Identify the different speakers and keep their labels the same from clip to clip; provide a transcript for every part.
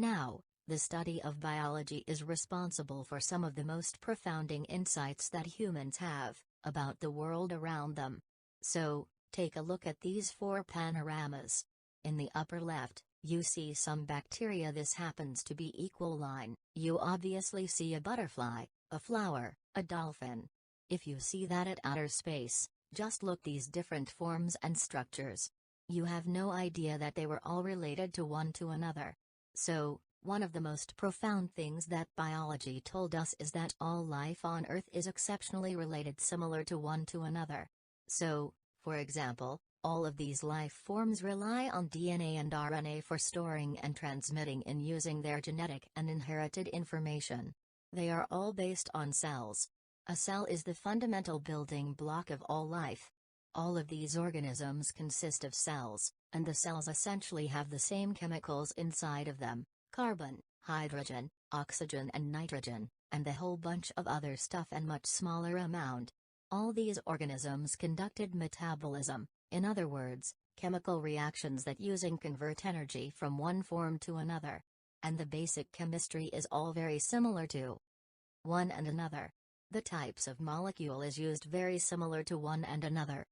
Speaker 1: Now, the study of biology is responsible for some of the most profounding insights that humans have about the world around them. So, take a look at these four panoramas. In the upper left, you see some bacteria. This happens to be equal line. You obviously see a butterfly, a flower, a dolphin. If you see that at outer space, just look these different forms and structures. You have no idea that they were all related to one to another. So, one of the most profound things that biology told us is that all life on Earth is exceptionally related, similar to one to another. So, for example, all of these life forms rely on DNA and RNA for storing and transmitting and using their genetic and inherited information. They are all based on cells. A cell is the fundamental building block of all life. All of these organisms consist of cells, and the cells essentially have the same chemicals inside of them: carbon, hydrogen, oxygen and nitrogen, and a whole bunch of other stuff and much smaller amount. All these organisms conducted metabolism, in other words, chemical reactions that use and convert energy from one form to another. And the basic chemistry is all very similar to one and another. The types of molecule is used very similar to one and another.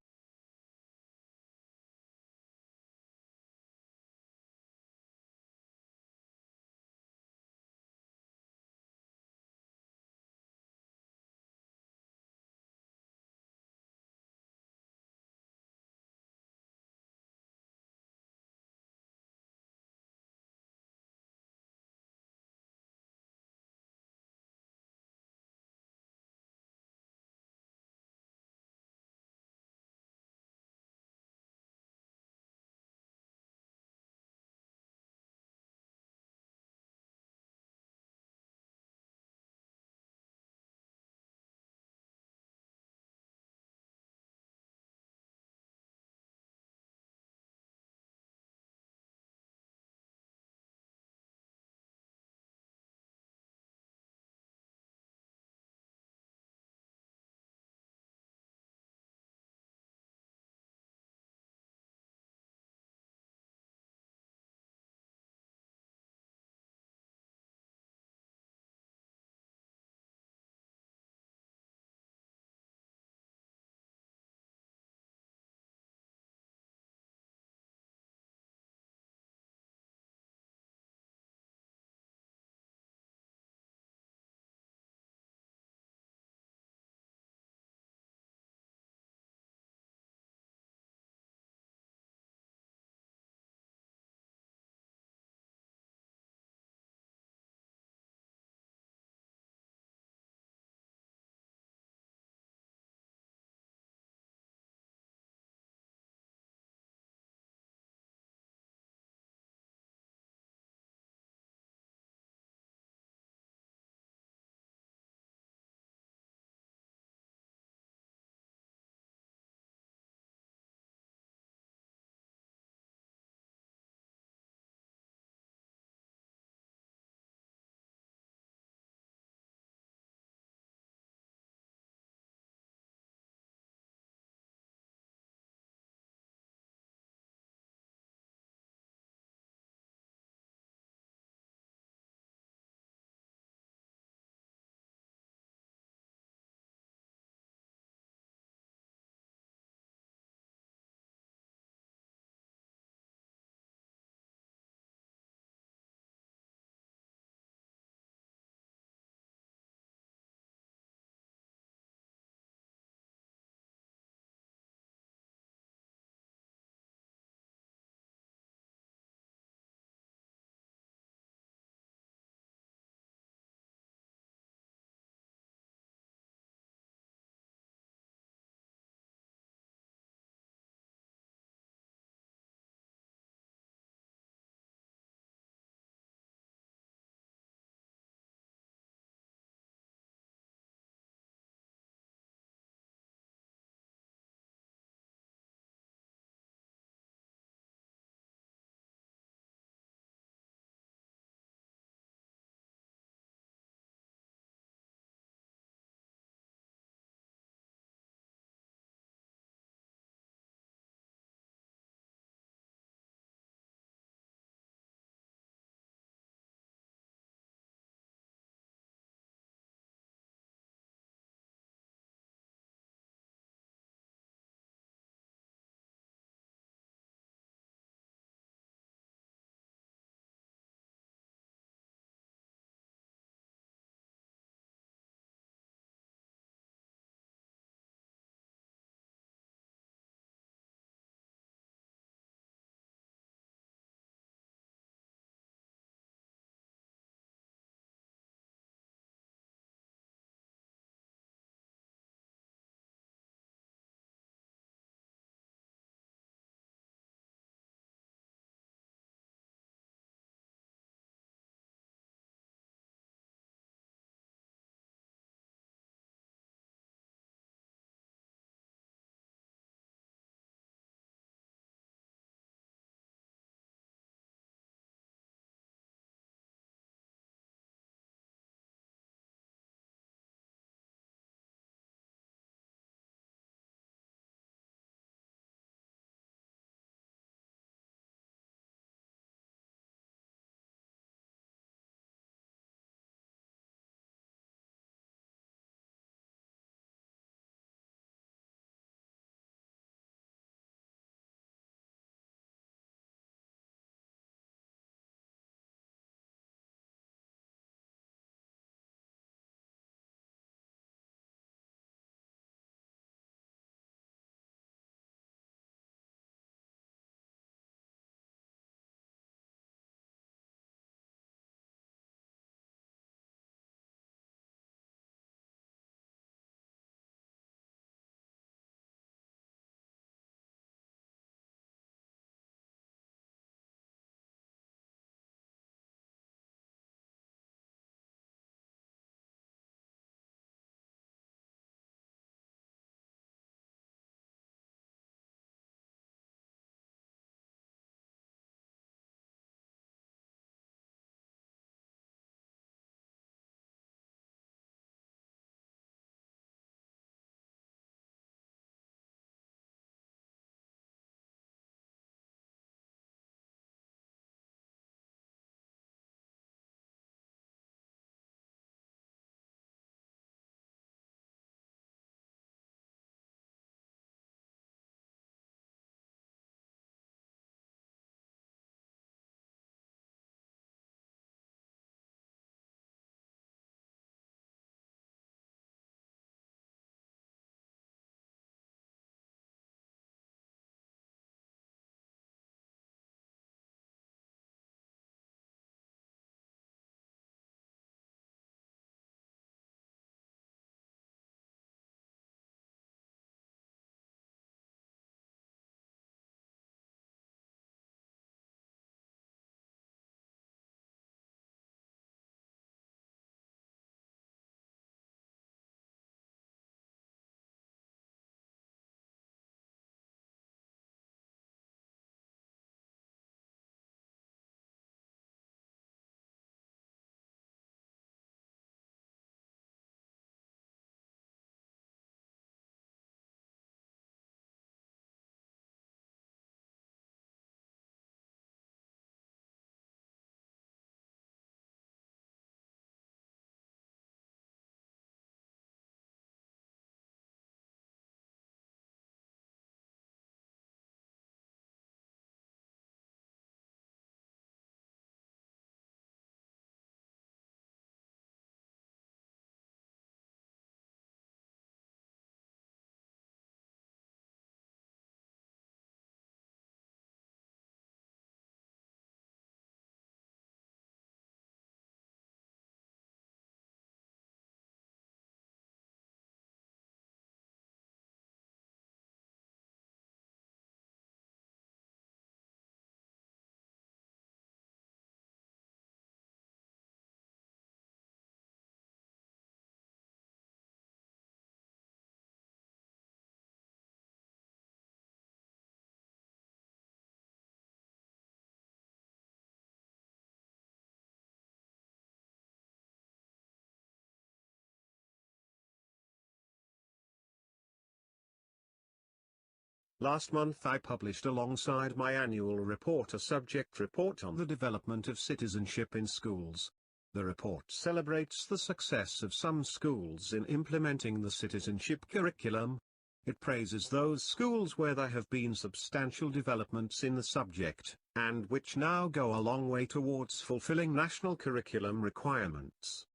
Speaker 2: Last month I published alongside my annual report a subject report on the development of citizenship in schools. The report celebrates the success of some schools in implementing the citizenship curriculum. It praises those schools where there have been substantial developments in the subject, and which now go a long way towards fulfilling national curriculum requirements.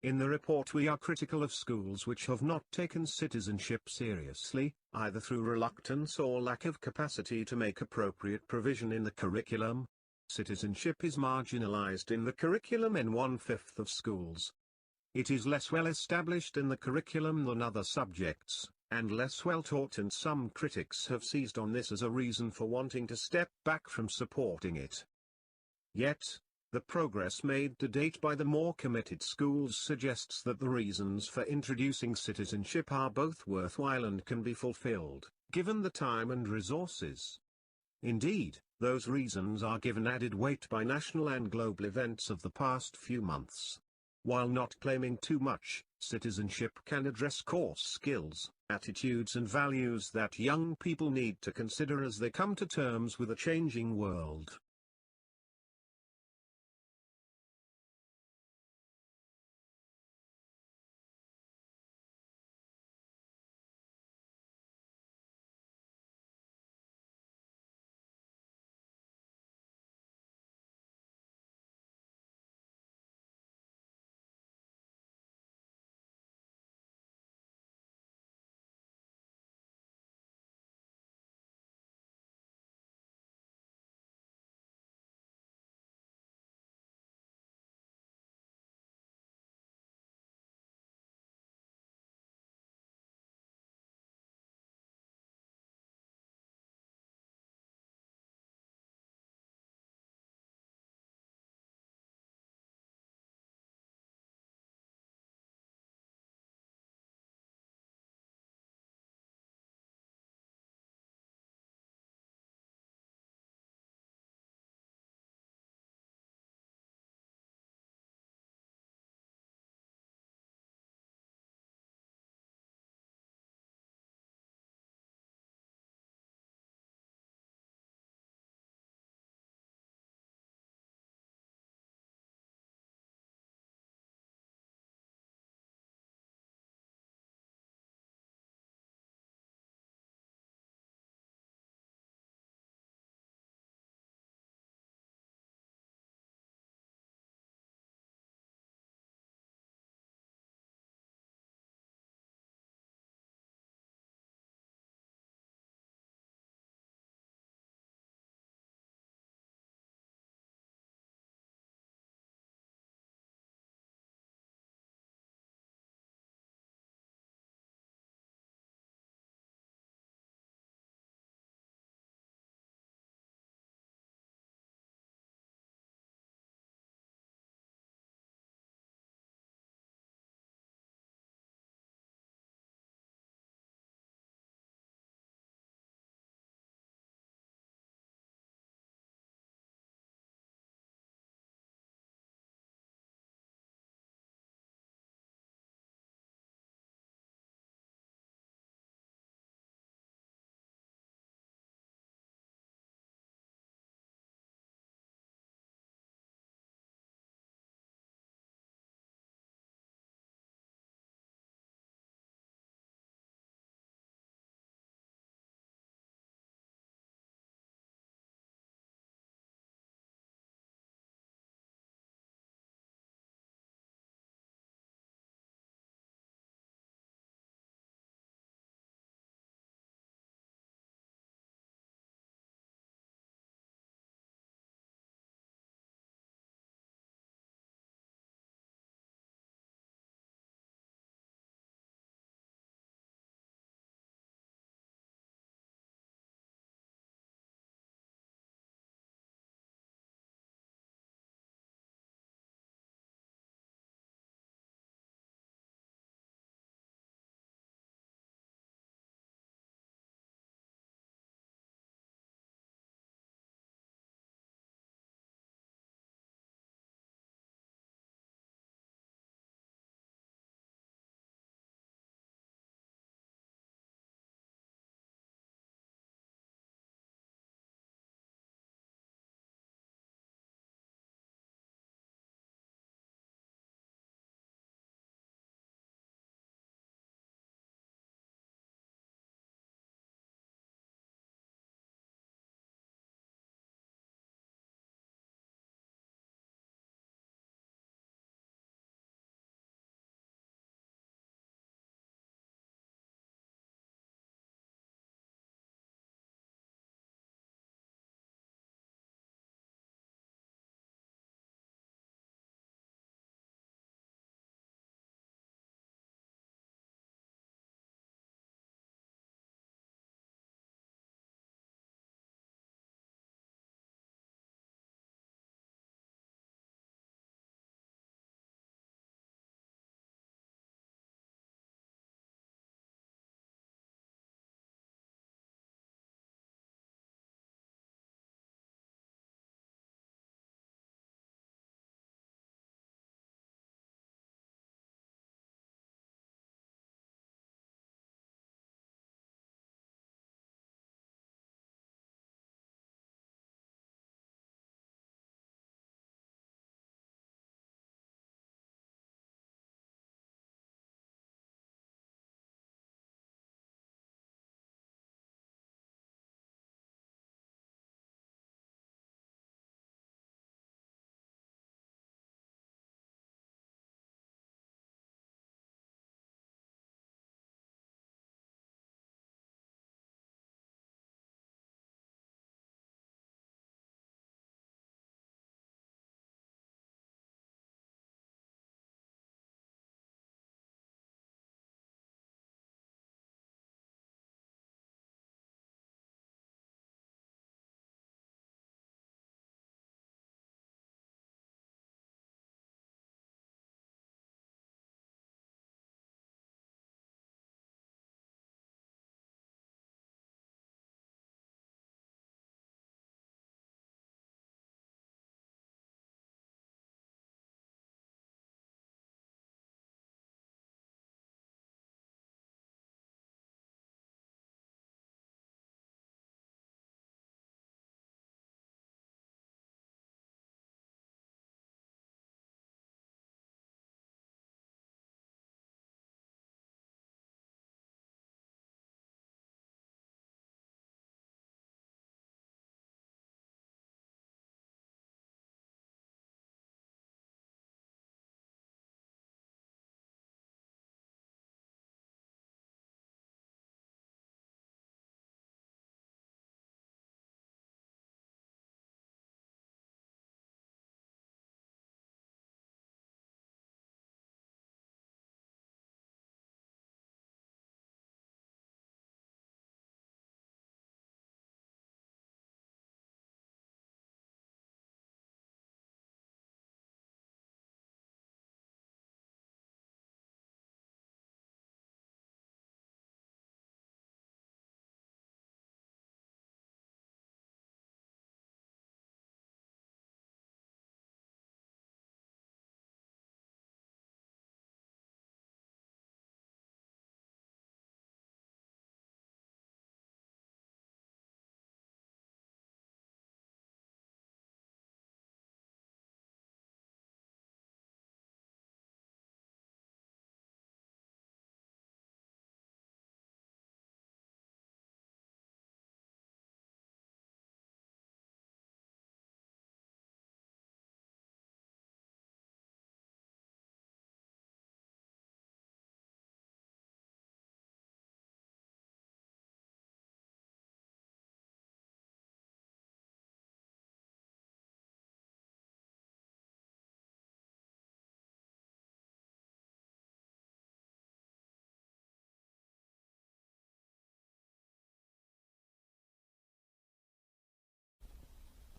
Speaker 2: In the report we are critical of schools which have not taken citizenship seriously, either through reluctance or lack of capacity to make appropriate provision in the curriculum. Citizenship is marginalized in the curriculum in 1/5 of schools. It is less well established in the curriculum than other subjects, and less well taught, and some critics have seized on this as a reason for wanting to step back from supporting it. Yet, the progress made to date by the more committed schools suggests that the reasons for introducing citizenship are both worthwhile and can be fulfilled, given the time and resources. Indeed, those reasons are given added weight by national and global events of the past few months. While not claiming too much, citizenship can address core skills, attitudes and values that young people need to consider as they come to terms with a changing world.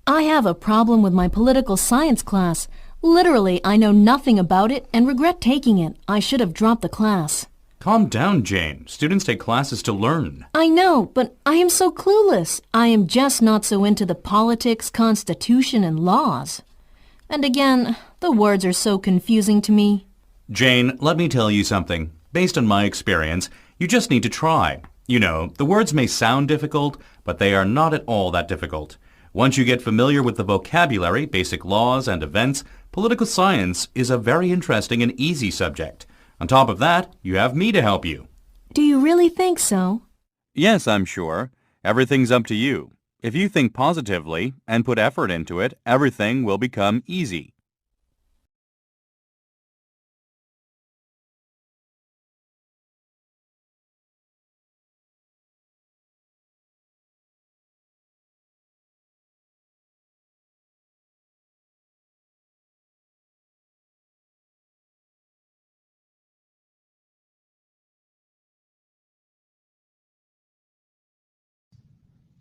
Speaker 3: I have a problem with my political science class. Literally, I know nothing about it and regret taking it. I should have dropped the class.
Speaker 4: Calm down, Jane. Students take classes to learn.
Speaker 3: I know, but I am so clueless. I am just not so into the politics, constitution, and laws. And again, the words are so confusing to me.
Speaker 4: Jane, let me tell you something. Based on my experience, you just need to try. You know, the words may sound difficult, but they are not at all that difficult. Once you get familiar with the vocabulary, basic laws, and events, political science is a very interesting and easy subject. On top of that, you have me to help you.
Speaker 3: Do you really think so?
Speaker 4: Yes, I'm sure. Everything's up to you. If you think positively and put effort into it, everything will become easy.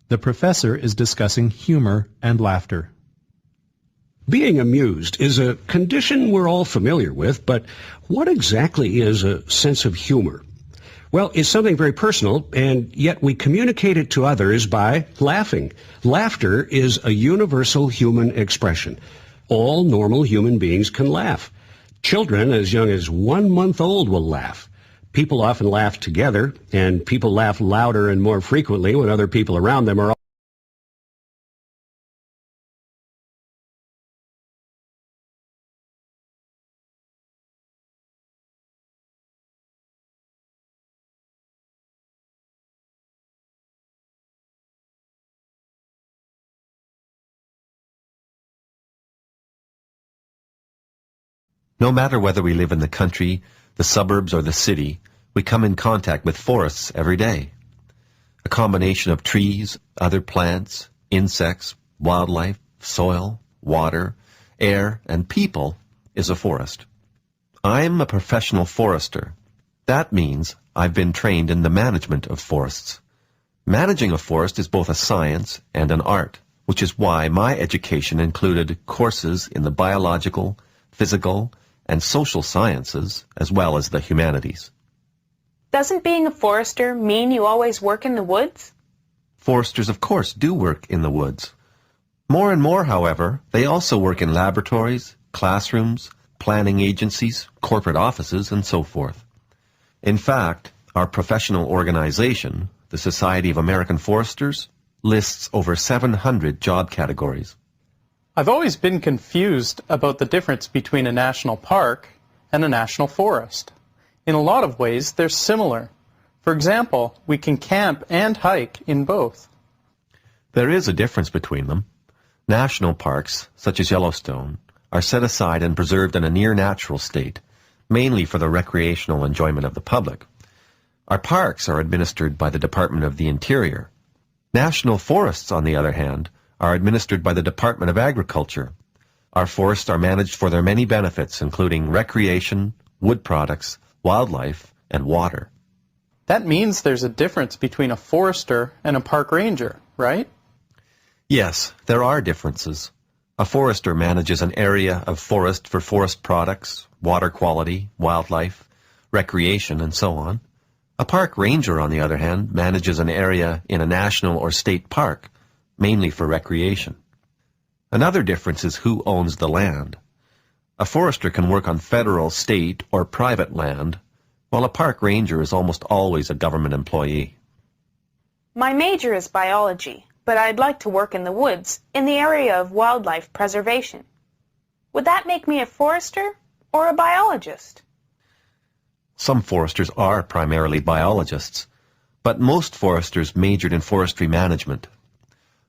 Speaker 5: The professor is discussing humor and laughter.
Speaker 6: Being amused is a condition we're all familiar with, but what exactly is a sense of humor? Well, it's something very personal, and yet we communicate it to others by laughing. Laughter is a universal human expression. All normal human beings can laugh. Children as young as 1 month old will laugh. People often laugh together, and people laugh louder and more frequently when other people around them are
Speaker 7: No matter whether we live in the country, the suburbs, or the city, we come in contact with forests every day. A combination of trees, other plants, insects, wildlife, soil, water, air, and people is a forest. I'm a professional forester. That means I've been trained in the management of forests. Managing a forest is both a science and an art, which is why my education included courses in the biological, physical, and social sciences, as well as the humanities.
Speaker 8: Doesn't being a forester mean you always work in the woods?
Speaker 7: Foresters, of course, do work in the woods. More and more, however, they also work in laboratories, classrooms, planning agencies, corporate offices, and so forth. In fact, our professional organization, the Society of American Foresters, lists over 700 job categories.
Speaker 9: I've always been confused about the difference between a national park and a national forest. In a lot of ways, they're similar. For example, we can camp and hike in both.
Speaker 7: There is a difference between them. National parks, such as Yellowstone, are set aside and preserved in a near-natural state, mainly for the recreational enjoyment of the public. Our parks are administered by the Department of the Interior. National forests, on the other hand, are administered by the Department of Agriculture. Our forests are managed for their many benefits, including recreation, wood products, wildlife, and water.
Speaker 9: That means there's a difference between a forester and a park ranger, right?
Speaker 7: Yes, there are differences. A forester manages an area of forest for forest products, water quality, wildlife, recreation, and so on. A park ranger, on the other hand, manages an area in a national or state park, mainly for recreation. Another difference is who owns the land. A forester can work on federal, state, or private land, while a park ranger is almost always a government employee.
Speaker 8: My major is biology, but I'd like to work in the woods, in the area of wildlife preservation. Would that make me a forester or a biologist?
Speaker 7: Some foresters are primarily biologists, but most foresters majored in forestry management.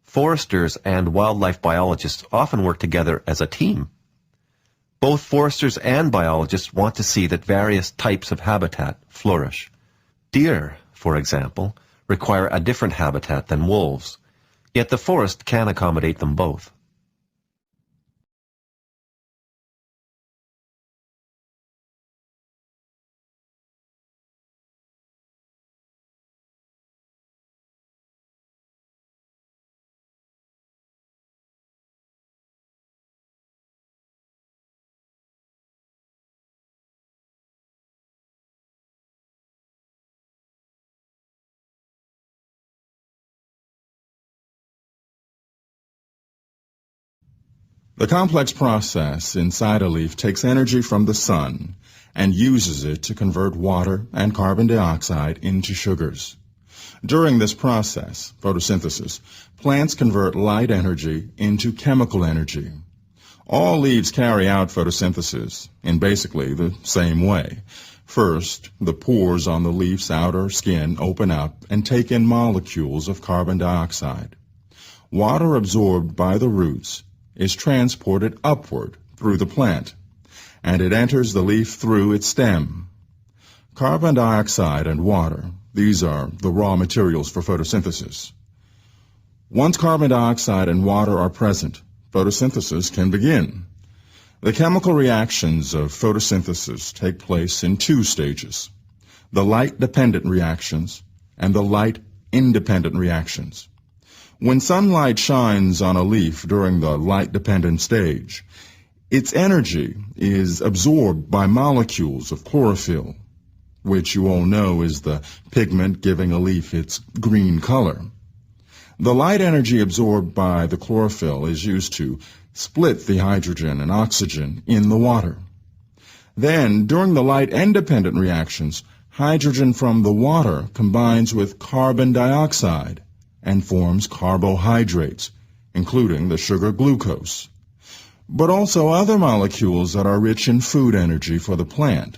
Speaker 7: Foresters and wildlife biologists often work together as a team. Both foresters and biologists want to see that various types of habitat flourish. Deer, for example, require a different habitat than wolves, yet the forest can accommodate them both.
Speaker 10: The complex process inside a leaf takes energy from the sun and uses it to convert water and carbon dioxide into sugars. During this process, photosynthesis, plants convert light energy into chemical energy. All leaves carry out photosynthesis in basically the same way. First, the pores on the leaf's outer skin open up and take in molecules of carbon dioxide. Water absorbed by the roots is transported upward through the plant, and it enters the leaf through its stem. Carbon dioxide and water, these are the raw materials for photosynthesis. Once carbon dioxide and water are present, photosynthesis can begin. The chemical reactions of photosynthesis take place in two stages: the light-dependent reactions and the light-independent reactions. When sunlight shines on a leaf during the light-dependent stage, its energy is absorbed by molecules of chlorophyll, which you all know is the pigment giving a leaf its green color. The light energy absorbed by the chlorophyll is used to split the hydrogen and oxygen in the water. Then, during the light-independent reactions, hydrogen from the water combines with carbon dioxide and forms carbohydrates, including the sugar glucose, but also other molecules that are rich in food energy for the plant.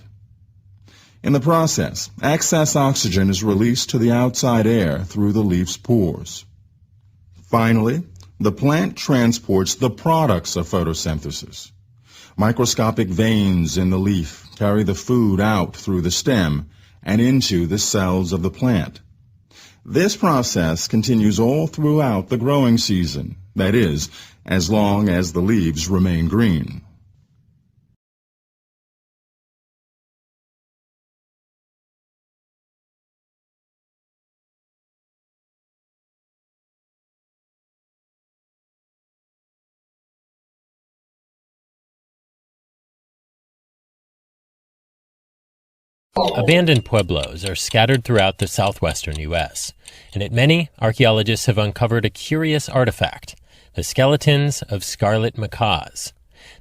Speaker 10: In the process, excess oxygen is released to the outside air through the leaf's pores. Finally, the plant transports the products of photosynthesis. Microscopic veins in the leaf carry the food out through the stem and into the cells of the plant. This process continues all throughout the growing season, that is, as long as the leaves remain green.
Speaker 11: Abandoned pueblos are scattered throughout the southwestern U.S., and at many, archaeologists have uncovered a curious artifact, the skeletons of scarlet macaws.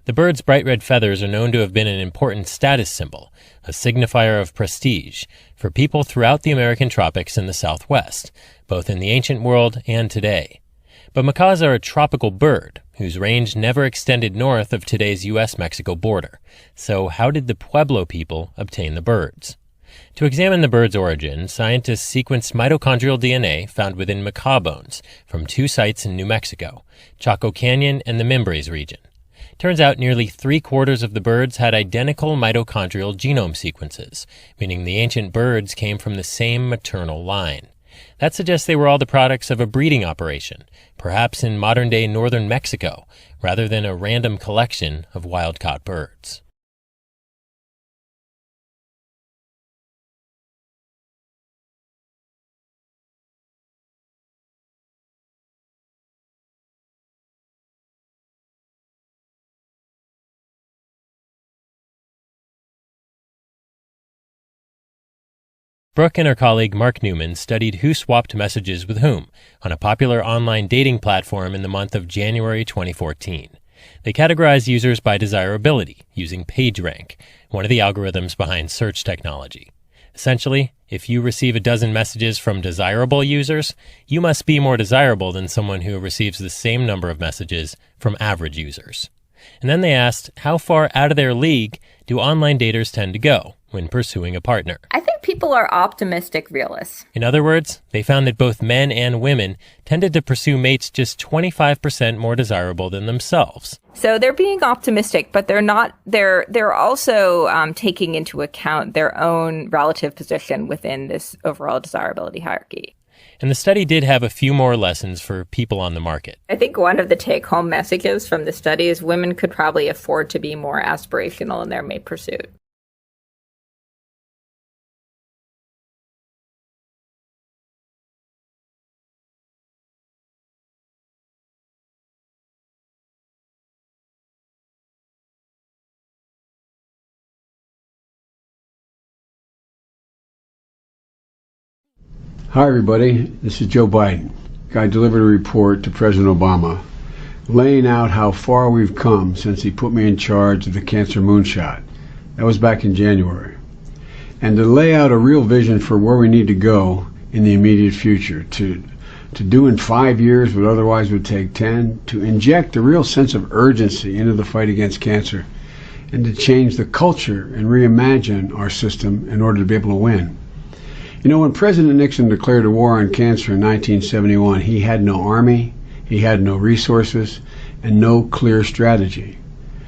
Speaker 11: The bird's bright red feathers are known to have been an important status symbol, a signifier of prestige, for people throughout the American tropics and the Southwest, both in the ancient world and today. But macaws are a tropical bird, whose range never extended north of today's U.S.-Mexico border. So how did the Pueblo people obtain the birds? To examine the bird's origin, scientists sequenced mitochondrial DNA found within macaw bones from two sites in New Mexico, Chaco Canyon and the Mimbres region. Turns out nearly 3/4 of the birds had identical mitochondrial genome sequences, meaning the ancient birds came from the same maternal line. That suggests they were all the products of a breeding operation, perhaps in modern-day northern Mexico, rather than a random collection of wild-caught birds. Brooke and her colleague Mark Newman studied who swapped messages with whom on a popular online dating platform in the month of January 2014. They categorized users by desirability using PageRank, one of the algorithms behind search technology. Essentially, if you receive a dozen messages from desirable users, you must be more desirable than someone who receives the same number of messages from average users. And then they asked, how far out of their league do online daters tend to go when pursuing a partner?
Speaker 12: I think people are optimistic realists.
Speaker 11: In other words, they found that both men and women tended to pursue mates just 25% more desirable than themselves.
Speaker 12: So they're being optimistic, but they're also taking into account their own relative position within this overall desirability hierarchy.
Speaker 11: And the study did have a few more lessons for people on the market.
Speaker 12: I think one of the take-home messages from the study is women could probably afford to be more aspirational in their mate pursuit.
Speaker 13: Hi everybody, this is Joe Biden. I delivered a report to President Obama laying out how far we've come since he put me in charge of the Cancer Moonshot. That was back in January. And to lay out a real vision for where we need to go in the immediate future, to do in 5 years what otherwise would take 10, to inject a real sense of urgency into the fight against cancer, and to change the culture and reimagine our system in order to be able to win. You know, when President Nixon declared a war on cancer in 1971, he had no army, he had no resources, and no clear strategy.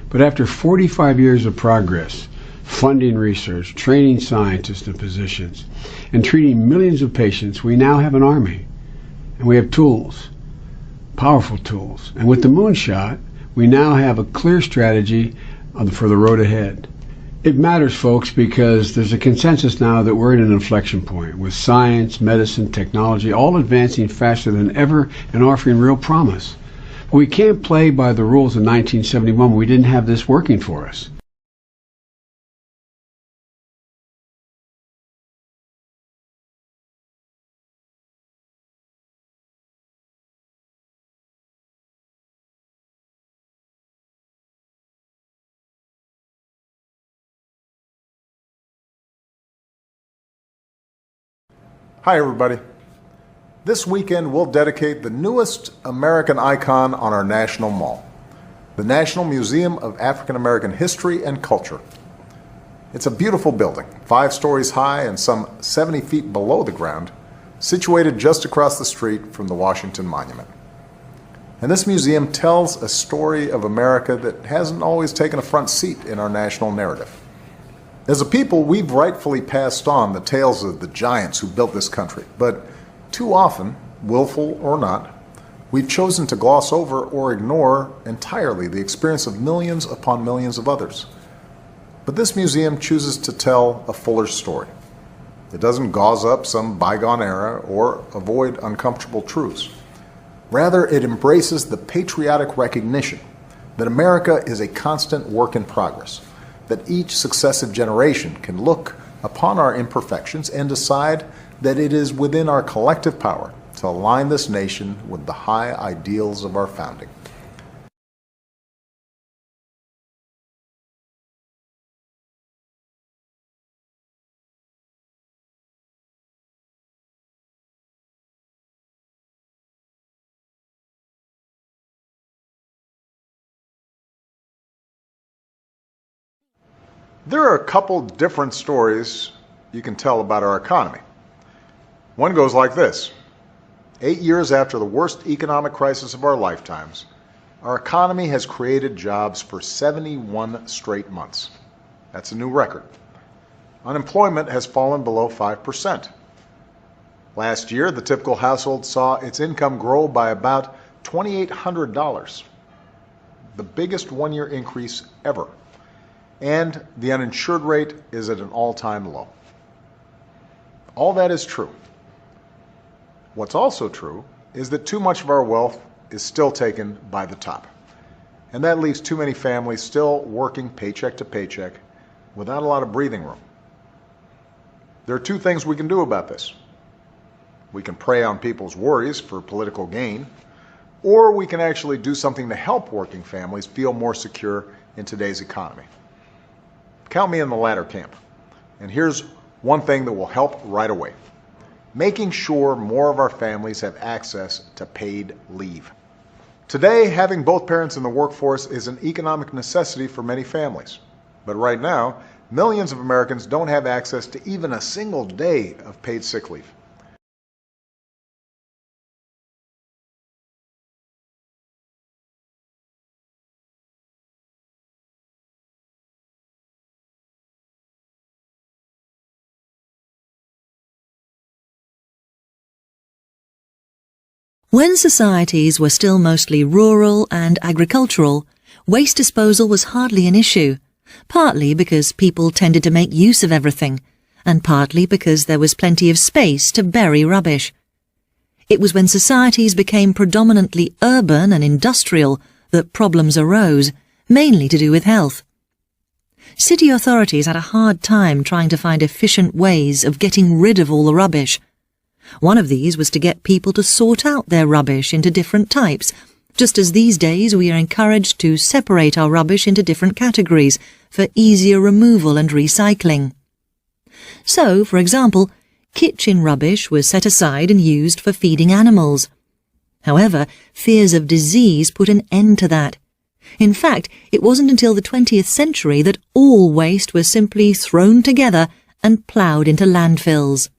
Speaker 13: But after 45 years of progress, funding research, training scientists and physicians, and treating millions of patients, we now have an army. And we have tools, powerful tools. And with the Moonshot, we now have a clear strategy for the road ahead. It matters, folks, because there's a consensus now that we're at an inflection point with science, medicine, technology, all advancing faster than ever and offering real promise. But we can't play by the rules of 1971 when we didn't have this working for us.
Speaker 14: Hi everybody. This weekend we'll dedicate the newest American icon on our National Mall, the National Museum of African American History and Culture. It's a beautiful building, 5 stories high and some 70 feet below the ground, situated just across the street from the Washington Monument. And this museum tells a story of America that hasn't always taken a front seat in our national narrative. As a people, we've rightfully passed on the tales of the giants who built this country, but too often, willful or not, we've chosen to gloss over or ignore entirely the experience of millions upon millions of others. But this museum chooses to tell a fuller story. It doesn't gauze up some bygone era or avoid uncomfortable truths. Rather, it embraces the patriotic recognition that America is a constant work in progress, that each successive generation can look upon our imperfections and decide that it is within our collective power to align this nation with the high ideals of our founding. There are a couple different stories you can tell about our economy. One goes like this. 8 years after the worst economic crisis of our lifetimes, our economy has created jobs for 71 straight months. That's a new record. Unemployment has fallen below 5%. Last year, the typical household saw its income grow by about $2,800, the biggest one-year increase ever. And the uninsured rate is at an all-time low. All that is true. What's also true is that too much of our wealth is still taken by the top. And that leaves too many families still working paycheck to paycheck without a lot of breathing room. There are 2 things we can do about this. We can prey on people's worries for political gain, or we can actually do something to help working families feel more secure in today's economy. Count me in the latter camp. And here's one thing that will help right away. Making sure more of our families have access to paid leave. Today, having both parents in the workforce is an economic necessity for many families. But right now, millions of Americans don't have access to even a single day of paid sick leave.
Speaker 15: When societies were still mostly rural and agricultural, waste disposal was hardly an issue, partly because people tended to make use of everything, and partly because there was plenty of space to bury rubbish. It was when societies became predominantly urban and industrial that problems arose, mainly to do with health. City authorities had a hard time trying to find efficient ways of getting rid of all the rubbish. One of these was to get people to sort out their rubbish into different types, just as these days we are encouraged to separate our rubbish into different categories for easier removal and recycling. So, for example, kitchen rubbish was set aside and used for feeding animals. However, fears of disease put an end to that. In fact, it wasn't until the 20th century that all waste was simply thrown together and ploughed into landfills.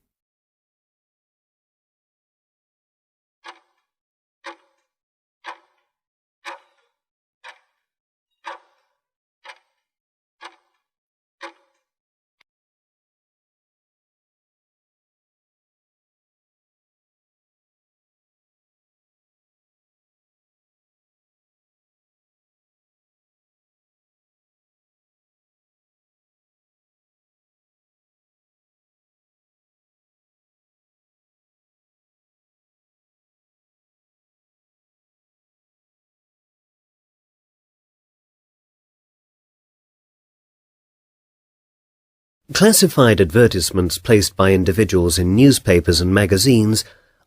Speaker 16: Classified advertisements placed by individuals in newspapers and magazines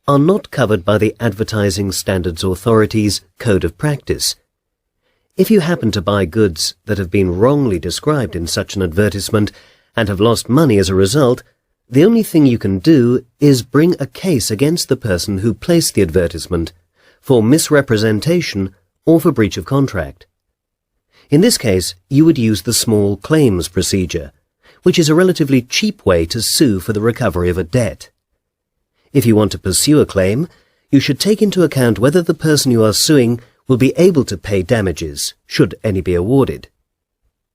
Speaker 16: are not covered by the Advertising Standards Authority's Code of Practice. If you happen to buy goods that have been wrongly described in such an advertisement and have lost money as a result, the only thing you can do is bring a case against the person who placed the advertisement for misrepresentation or for breach of contract. In this case, you would use the small claims procedure, which is a relatively cheap way to sue for the recovery of a debt. If you want to pursue a claim, you should take into account whether the person you are suing will be able to pay damages, should any be awarded.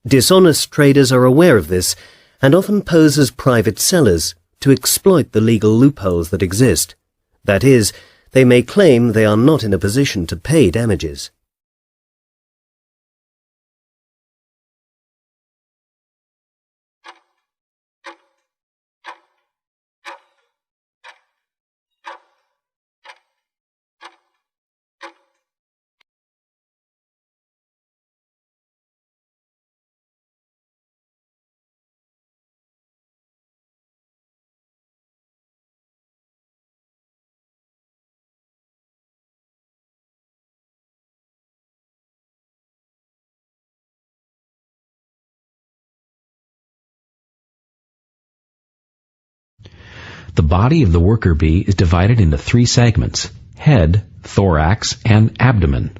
Speaker 16: Dishonest traders are aware of this and often pose as private sellers to exploit the legal loopholes that exist. That is, they may claim they are not in a position to pay damages.
Speaker 5: The body of the worker bee is divided into three segments: head, thorax, and abdomen.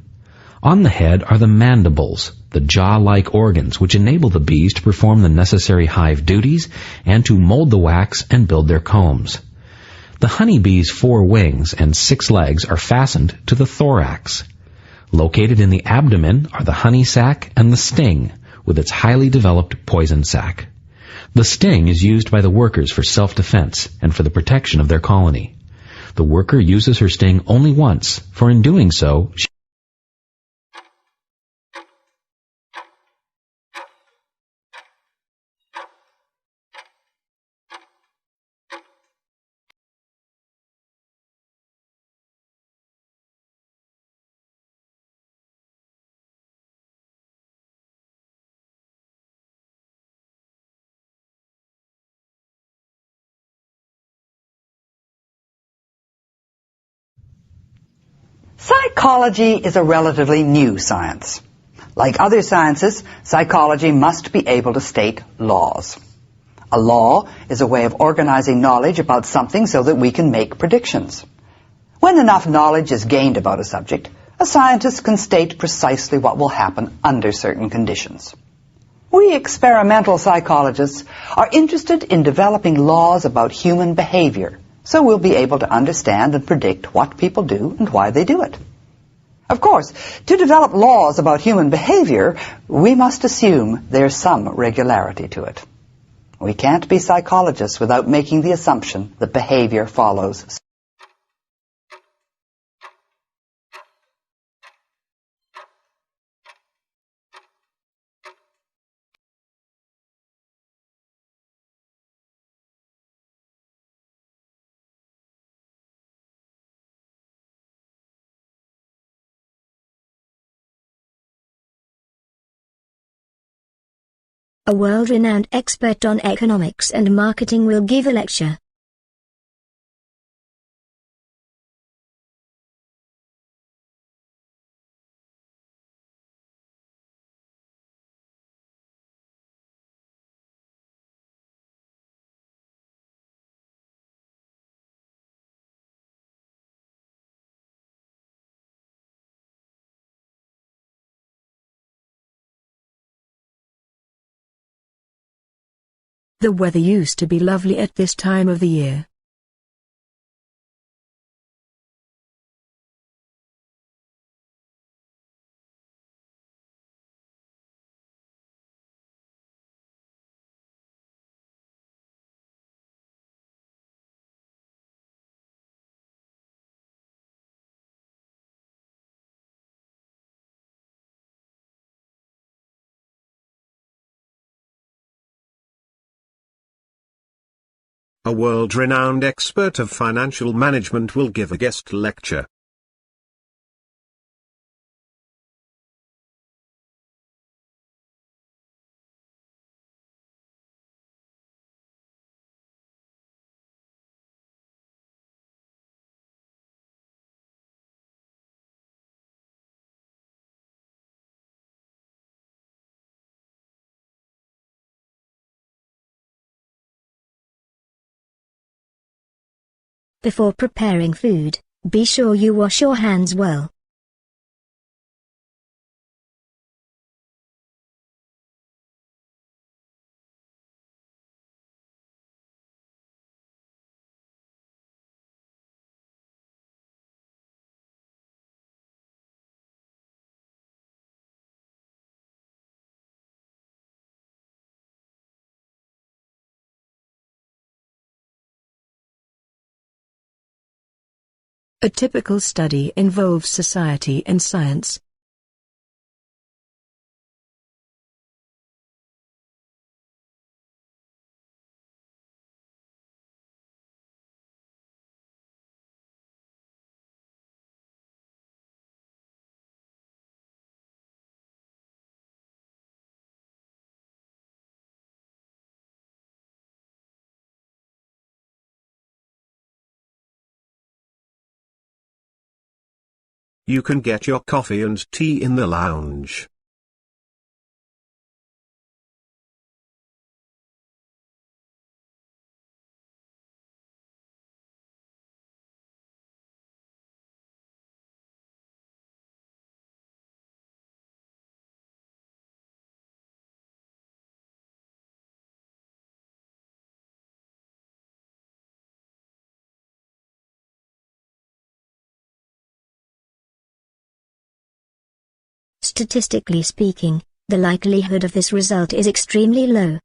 Speaker 5: On the head are the mandibles, the jaw-like organs which enable the bees to perform the necessary hive duties and to mold the wax and build their combs. The honeybee's 4 wings and 6 legs are fastened to the thorax. Located in the abdomen are the honey sac and the sting, with its highly developed poison sac. The sting is used by the workers for self-defense and for the protection of their colony. The worker uses her sting only once, for in doing so, she
Speaker 17: Psychology is a relatively new science. Like other sciences, psychology must be able to state laws. A law is a way of organizing knowledge about something so that we can make predictions. When enough knowledge is gained about a subject, a scientist can state precisely what will happen under certain conditions. We experimental psychologists are interested in developing laws about human behavior, so we'll be able to understand and predict what people do and why they do it. Of course, to develop laws about human behavior, we must assume there's some regularity to it. We can't be psychologists without making the assumption that behavior follows.
Speaker 18: A world-renowned expert on economics and marketing will give a lecture.
Speaker 19: The weather used to be lovely at this time of the year.
Speaker 2: A world-renowned expert of financial management will give a guest lecture.
Speaker 18: Before preparing food, be sure you wash your hands well.
Speaker 19: A typical study involves society and science.
Speaker 2: You can get your coffee and tea in the lounge.
Speaker 18: Statistically speaking, the likelihood of this result is extremely low.